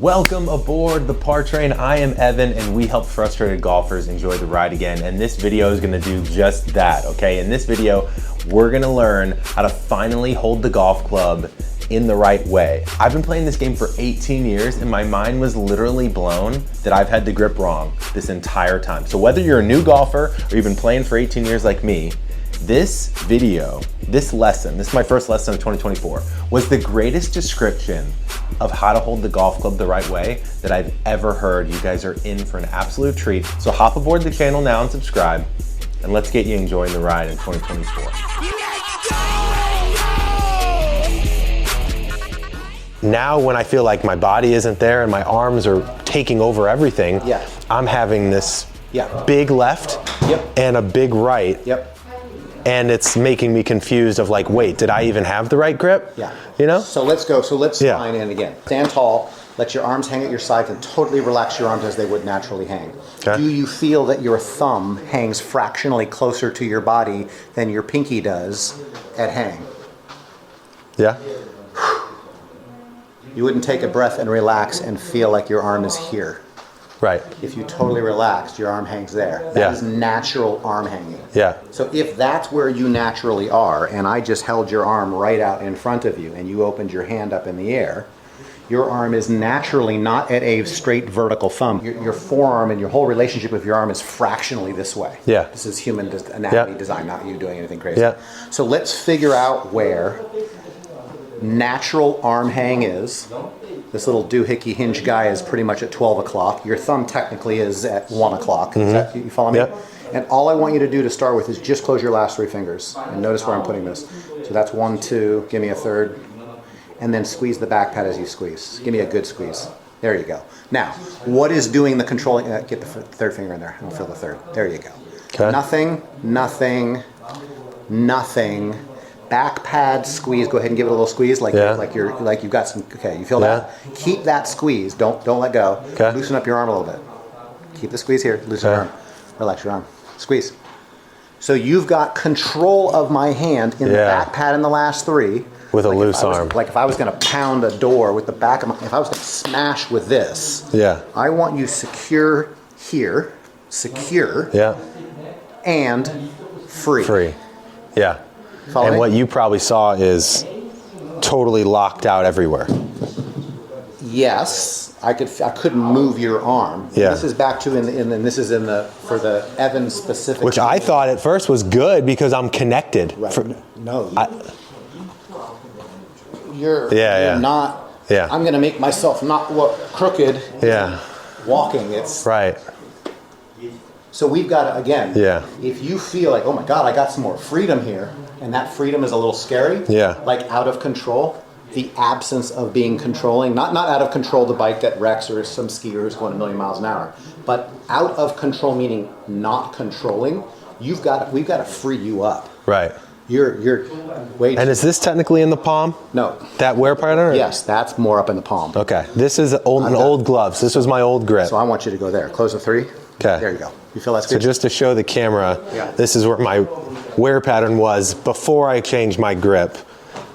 Welcome aboard the PAR train. I am Evan and we help frustrated golfers enjoy the ride again. And this video is gonna do just that, okay? In this video, we're gonna learn how to finally hold the golf club in the right way. I've been playing this game for 18 years and my mind was literally blown that I've had the grip wrong this entire time. So whether you're a new golfer or you've been playing for 18 years like me, this video, this lesson, this is my first lesson of 2024, was the greatest description of how to hold the golf club the right way that I've ever heard. You guys are in for an absolute treat. So hop aboard the channel now and subscribe, and let's get you enjoying the ride in 2024. Now when I feel like my body isn't there and my arms are taking over everything, I'm having this big left and a big right. And it's making me confused of like, wait, did I even have the right grip? You know? So let's go. So let's line in again. Stand tall, let your arms hang at your sides and totally relax your arms as they would naturally hang. Okay. Do you feel that your thumb hangs fractionally closer to your body than your pinky does at hang? Yeah. You wouldn't take a breath and relax and feel like your arm is here. Right. If you totally relaxed, your arm hangs there. That is natural arm hanging. So if that's where you naturally are, and I just held your arm right out in front of you, and you opened your hand up in the air, your arm is naturally not at a straight vertical thumb. Your forearm and your whole relationship with your arm is fractionally this way. This is human anatomy design, not you doing anything crazy. So let's figure out where natural arm hang is. This little doohickey hinge guy is pretty much at 12 o'clock. Your thumb technically is at 1 o'clock. You follow me? And all I want you to do to start with is just close your last three fingers. And notice where I'm putting this. So that's 1, 2, give me a third. And then squeeze the back pad as you squeeze. Give me a good squeeze. There you go. Now, what is doing the controlling? Get the third finger in there. I'll feel the third. There you go. Nothing, nothing, nothing. Back pad squeeze. Go ahead and give it a little squeeze, like you've got some. Okay, you feel that? Keep that squeeze. Don't let go. Loosen up your arm a little bit. Keep the squeeze here. Loosen your arm. Relax your arm. Squeeze. So you've got control of my hand in the back pad in the last three. With a loose arm. Like if I was going to pound a door with the back of my, if I was going to smash with this. I want you secure here, secure. And free. Free. Follow and me? what you probably saw is totally locked out everywhere. Yes, I couldn't move your arm. This is back to this is for the Evan specific. Which I thought at first was good because I'm connected. You're not. I'm going to make myself not look crooked. Walking. It's right. So we've got to, again, if you feel like, oh my God, I got some more freedom here, and that freedom is a little scary, like out of control, the absence of being controlling, not out of control the bike that wrecks or some skier who's going a million miles an hour, but out of control meaning not controlling, we've got to free you up. Right. You're wait. And is this technically in the palm? No. That wear pattern? Yes, that's more up in the palm. Okay. This is old gloves. This was my old grip. So I want you to go there. Close the three. Okay. There you go. You feel that? So just to show the camera, this is where my wear pattern was before I changed my grip.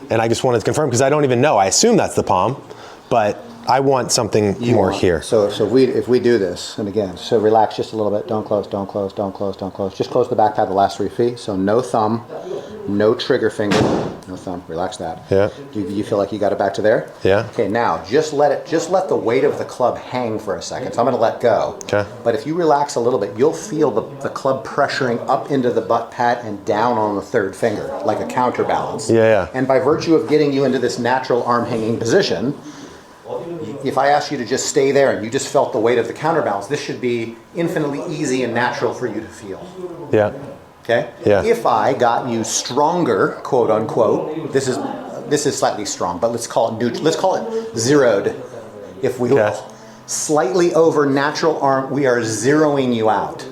And I just wanted to confirm because I don't even know. I assume that's the palm, but I want something more here. So if we do this, and again, so relax just a little bit. Don't close, don't close, don't close, don't close. Just close the back pad the last 3 feet. So no thumb, no trigger finger, no thumb. Relax that. You feel like you got it back to there? Okay, now just let the weight of the club hang for a second. So I'm going to let go. But if you relax a little bit, you'll feel the club pressuring up into the butt pad and down on the third finger, like a counterbalance. And by virtue of getting you into this natural arm hanging position, if I asked you to just stay there and you just felt the weight of the counterbalance, this should be infinitely easy and natural for you to feel. Okay? If I got you stronger, quote unquote, this is slightly strong, but let's call it neutral. Let's call it zeroed, if we will. Slightly over natural arm, we are zeroing you out.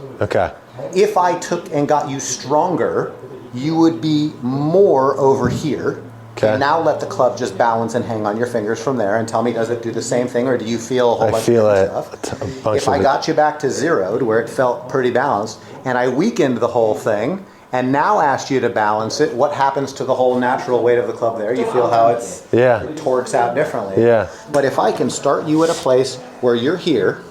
If I took and got you stronger, you would be more over here. Okay. Now let the club just balance and hang on your fingers from there and tell me, does it do the same thing or do you feel a whole bunch of stuff? If I got you back to zeroed where it felt pretty balanced and I weakened the whole thing and now asked you to balance it, what happens to the whole natural weight of the club there? You feel how it torques out differently. Yeah. But if I can start you at a place where you're here,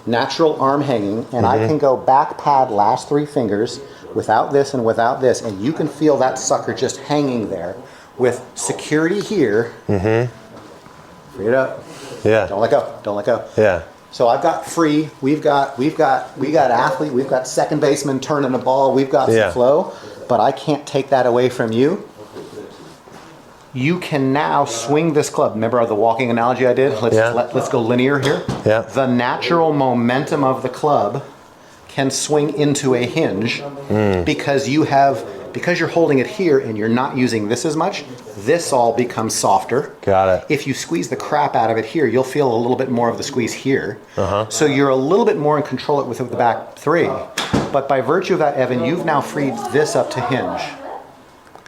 natural arm hanging, and I can go back pad last 3 fingers without this and without this, and you can feel that sucker just hanging there with security here. Free it up. Yeah. Don't let go. Don't let go. Yeah. So I've got free. We've got athlete. We've got second baseman turning the ball. We've got some flow, but I can't take that away from you. You can now swing this club. Remember the walking analogy I did? Let's go linear here. Yeah. The natural momentum of the club can swing into a hinge because you're holding it here and you're not using this as much. This all becomes softer. Got it. If you squeeze the crap out of it here, you'll feel a little bit more of the squeeze here. So you're a little bit more in control with the back 3. But by virtue of that, Evan, you've now freed this up to hinge.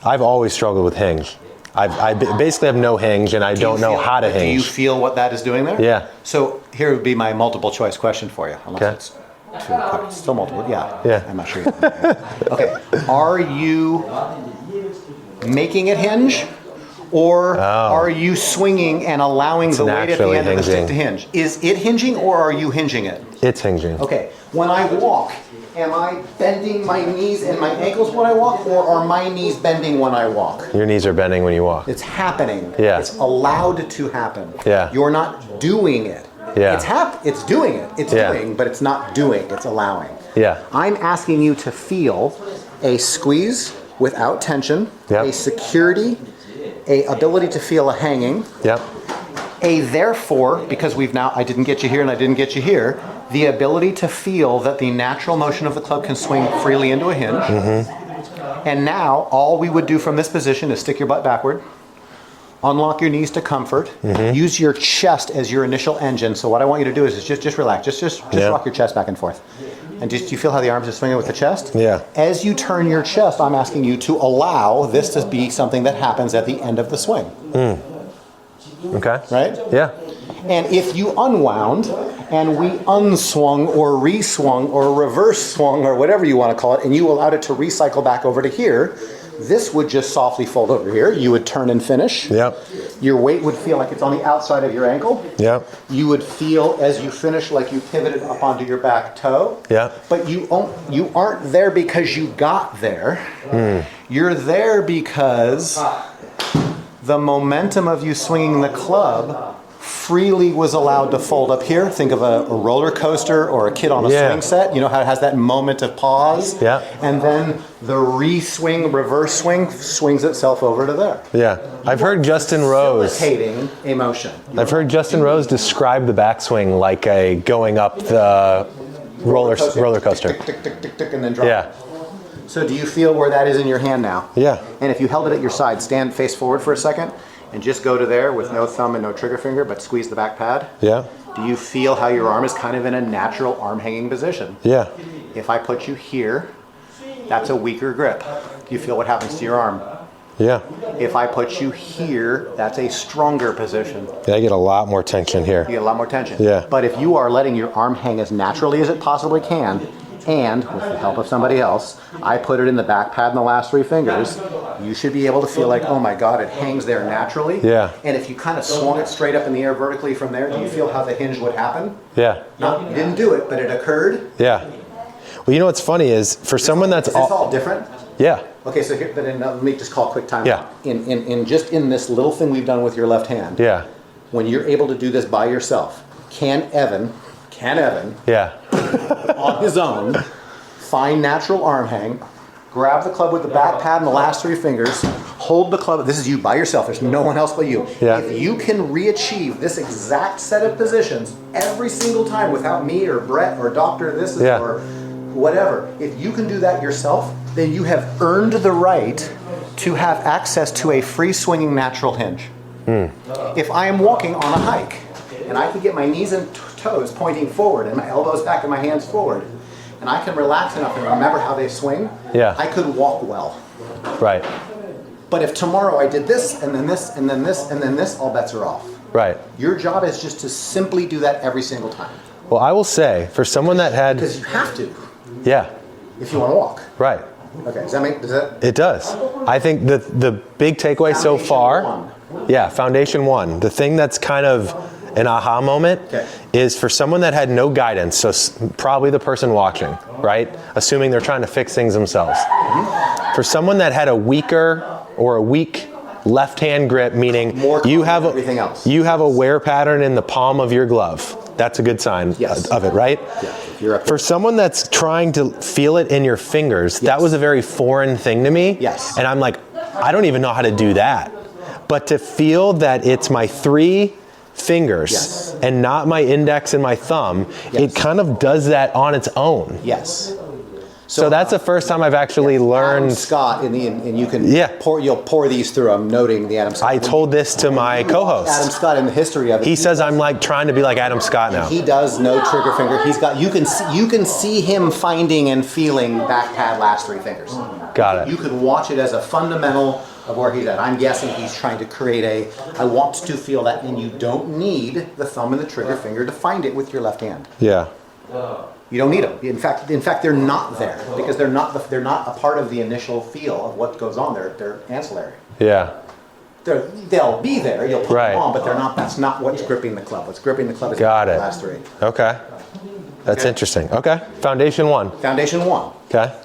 I've always struggled with hinge. I basically have no hinge, and I don't know how to hinge. Do you feel what that is doing there? Yeah. So here would be my multiple choice question for you. Unless it's too quick. Still multiple. Yeah. I'm not sure. Okay. Are you making it hinge? Or are you swinging and allowing the weight at the end of the stick to hinge? Is it hinging or are you hinging it? It's hinging. Okay. When I walk, am I bending my knees and my ankles when I walk, or are my knees bending when I walk? Your knees are bending when you walk. It's happening. Yeah. It's allowed to happen. Yeah. You're not doing it. Yeah. It's doing it. It's doing, but it's not doing. It's allowing. Yeah. I'm asking you to feel a squeeze without tension, a security, a ability to feel a hanging, a therefore, because I didn't get you here and I didn't get you here, the ability to feel that the natural motion of the club can swing freely into a hinge. And now all we would do from this position is stick your butt backward, unlock your knees to comfort, use your chest as your initial engine. So what I want you to do is just relax, just rock your chest back and forth. And do you feel how the arms are swinging with the chest? Yeah. As you turn your chest, I'm asking you to allow this to be something that happens at the end of the swing. Okay. Right? Yeah. And if you unwound and we unswung or reswung or reverse swung or whatever you want to call it, and you allowed it to recycle back over to here, this would just softly fold over here. You would turn and finish. Yep. Your weight would feel like it's on the outside of your ankle. Yep. You would feel as you finish like you pivoted up onto your back toe. Yep. But you aren't there because you got there. You're there because the momentum of you swinging the club freely was allowed to fold up here. Think of a roller coaster or a kid on a swing set. You know how it has that moment of pause? Yeah. And then the re-swing, reverse swing, swings itself over to there. Yeah. I've heard Justin Rose. Facilitating emotion. I've heard Justin Rose describe the backswing like a going up the roller coaster. Tick, tick, tick, tick, tick, and then drop. Yeah. So do you feel where that is in your hand now? Yeah. And if you held it at your side, stand face forward for a second and just go to there with no thumb and no trigger finger, but squeeze the back pad. Yeah. Do you feel how your arm is kind of in a natural arm hanging position? Yeah. If I put you here, that's a weaker grip. Do you feel what happens to your arm? Yeah. If I put you here, that's a stronger position. Yeah, I get a lot more tension here. You get a lot more tension. Yeah. But if you are letting your arm hang as naturally as it possibly can, and with the help of somebody else, I put it in the back pad in the last 3 fingers, you should be able to feel like, oh my God, it hangs there naturally. Yeah. And if you kind of swung it straight up in the air vertically from there, do you feel how the hinge would happen? Yeah. No, you didn't do it, but it occurred. Yeah. Well, you know what's funny is for someone that's Is this all different? Yeah. Okay, so here, then let me just call a quick time. Yeah. In this little thing we've done with your left hand. Yeah. When you're able to do this by yourself, can Evan, Yeah. on his own, find natural arm hang, grab the club with the back pad and the last 3 fingers, hold the club, this is you by yourself, there's no one else but you. Yeah. If you can re-achieve this exact set of positions every single time without me or Brett or Dr. This is or whatever, if you can do that yourself, then you have earned the right to have access to a free swinging natural hinge. If I am walking on a hike and I can get my knees and toes pointing forward and my elbows back and my hands forward, and I can relax enough and remember how they swing, I could walk well. Right. But if tomorrow I did this, and then this, and then this, and then this, all bets are off. Right. Your job is just to simply do that every single time. Well, I will say, for someone that had... Because you have to. Yeah. If you want to walk. Right. Okay, does that? It does. I think the big takeaway so far, foundation one. The thing that's kind of an aha moment is for someone that had no guidance, so probably the person watching, right? Assuming they're trying to fix things themselves. For someone that had a weaker or a weak left hand grip, meaning you have a wear pattern in the palm of your glove. That's a good sign of it, right? Yeah. For someone that's trying to feel it in your fingers, that was a very foreign thing to me. Yes. And I'm like, I don't even know how to do that. But to feel that it's my 3 fingers and not my index and my thumb, it kind of does that on its own. Yes. So that's the first time I've actually learned. Adam Scott, and you can you'll pour these through. I'm noting the Adam Scott. I told this to my co-host. Adam Scott in the history of it. He says I'm like trying to be like Adam Scott now. He does no trigger finger. He's got. You can see him finding and feeling back pad last 3 fingers. Got it. You can watch it as a fundamental of where he's at. I'm guessing he's trying to create I want to feel that, and you don't need the thumb and the trigger finger to find it with your left hand. Yeah. You don't need them. In fact, they're not there because they're not a part of the initial feel of what goes on there. They're ancillary. Yeah. They'll be there. You'll put them on, but they're not. That's not what's gripping the club. What's gripping the club is the last 3. Okay. That's interesting. Okay. Foundation 1. Foundation 1. Okay.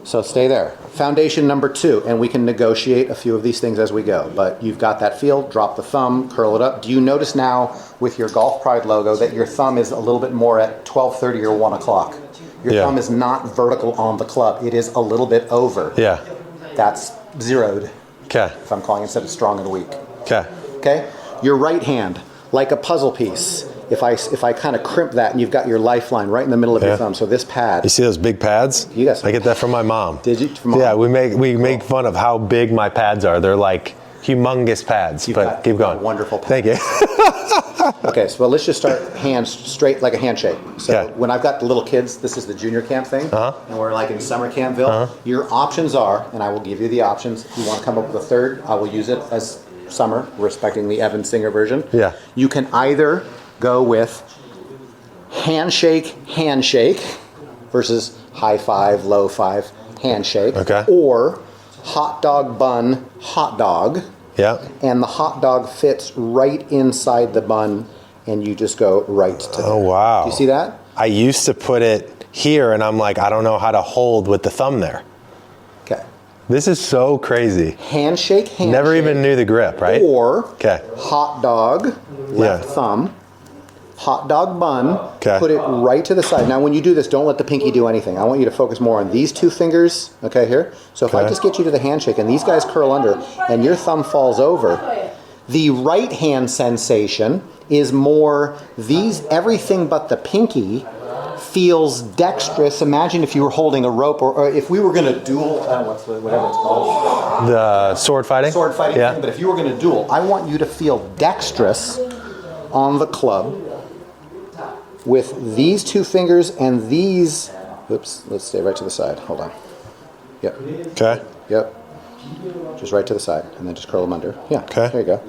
So stay there. Foundation number 2, and we can negotiate a few of these things as we go. But you've got that feel. Drop the thumb, curl it up. Do you notice now with your Golf Pride logo that your thumb is a little bit more at 12:30 or 1 o'clock? Your thumb is not vertical on the club. It is a little bit over. Yeah. That's zeroed. Okay. If I'm calling instead of strong and weak. Okay. Okay. Your right hand, like a puzzle piece. If I kind of crimp that, and you've got your lifeline right in the middle of your thumb, so this pad. You see those big pads? You got some. I get that from my mom. Did you? From mom? Yeah, we make fun of how big my pads are. They're like humongous pads. But keep going. Wonderful pads. Thank you. Okay, so let's just start hands straight like a handshake. So when I've got the little kids, this is the junior camp thing, and we're like in summer campville. Your options are, and I will give you the options. If you want to come up with a third, I will use it as summer, respecting the Evan Singer version. Yeah. You can either go with handshake versus high 5, low 5 handshake. Okay. Or hot dog bun, hot dog. Yeah. And the hot dog fits right inside the bun, and you just go right to there. Oh, wow. Do you see that? I used to put it here, and I'm like, I don't know how to hold with the thumb there. Okay. This is so crazy. Handshake. Never even knew the grip, right? Or hot dog, left thumb. Hot dog bun, put it right to the side. Now when you do this, don't let the pinky do anything. I want you to focus more on these 2 fingers, here. So if I just get you to the handshake and these guys curl under and your thumb falls over, the right hand sensation is more everything but the pinky feels dexterous. Imagine if you were holding a rope or if we were going to duel, whatever it's called. The sword fighting? Sword fighting thing, but if you were going to duel, I want you to feel dexterous on the club with these 2 fingers and these, oops, let's stay right to the side. Hold on. Yep. Okay. Yep. Just right to the side, and then just curl them under. Yeah. Okay. There you go.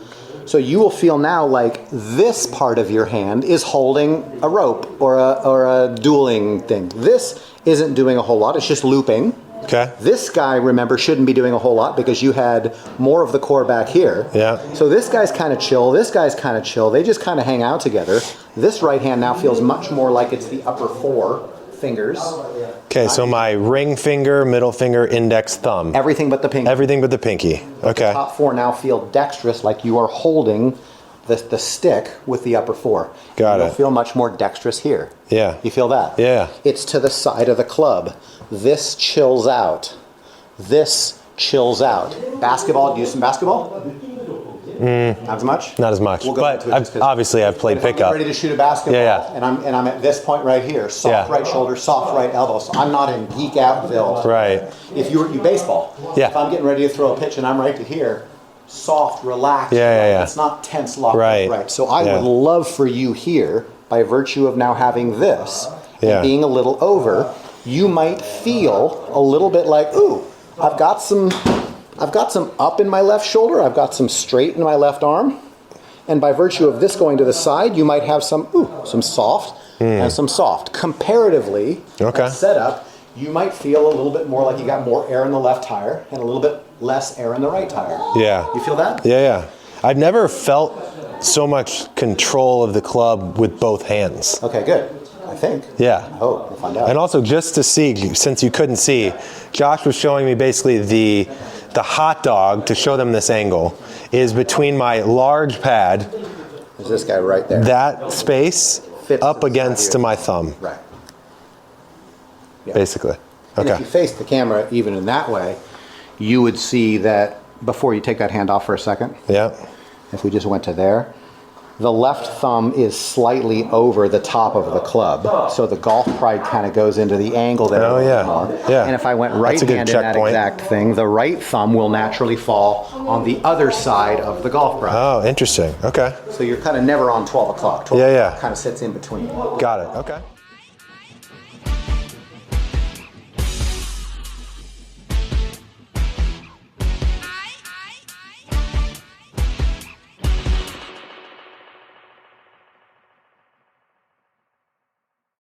So you will feel now like this part of your hand is holding a rope or a dueling thing. This isn't doing a whole lot. It's just looping. Okay. This guy, remember, shouldn't be doing a whole lot because you had more of the core back here. Yeah. So this guy's kind of chill. This guy's kind of chill. They just kind of hang out together. This right hand now feels much more like it's the upper 4 fingers. Okay, so my ring finger, middle finger, index, thumb. Everything but the pinky. Everything but the pinky. Okay. The top 4 now feel dexterous, like you are holding the stick with the upper 4. Got it. You'll feel much more dexterous here. Yeah. You feel that? Yeah. It's to the side of the club. This chills out. This chills out. Basketball, do you use some basketball? Not as much? Not as much. We'll go but into it obviously I've played pickup. I'm ready to shoot a basketball, and I'm at this point right here. Soft right shoulder, soft right elbow. So I'm not in geek outville. Right. If you baseball, if I'm getting ready to throw a pitch and I'm right to here, soft, relaxed. Yeah. It's not tense, locked. Right. So I would love for you here, by virtue of now having this and being a little over, you might feel a little bit like, ooh, I've got some up in my left shoulder, I've got some straight in my left arm, and by virtue of this going to the side, you might have some soft and some soft. Comparatively, that setup, you might feel a little bit more like you got more air in the left tire and a little bit less air in the right tire. Yeah. You feel that? Yeah. I've never felt so much control of the club with both hands. Okay, good. I think. Yeah. I hope. We'll find out. And also, just to see, since you couldn't see, Josh was showing me basically the hot dog, to show them this angle, is between my large pad. There's this guy right there. That space fits up against to my thumb. Right. Yeah. Basically. And Okay. if you face the camera even in that way, you would see that, before you take that hand off for a second. Yeah. If we just went to there, the left thumb is slightly over the top of the club. So the golf pride kind of goes into the angle that Oh, yeah. Yeah. And if I went right hand in that exact thing, the right thumb will naturally fall on the other side of the golf pride. Oh, interesting. Okay. So you're kind of never on 12 o'clock. 12 Yeah, yeah. o'clock kind of sits in between. Got it. Okay.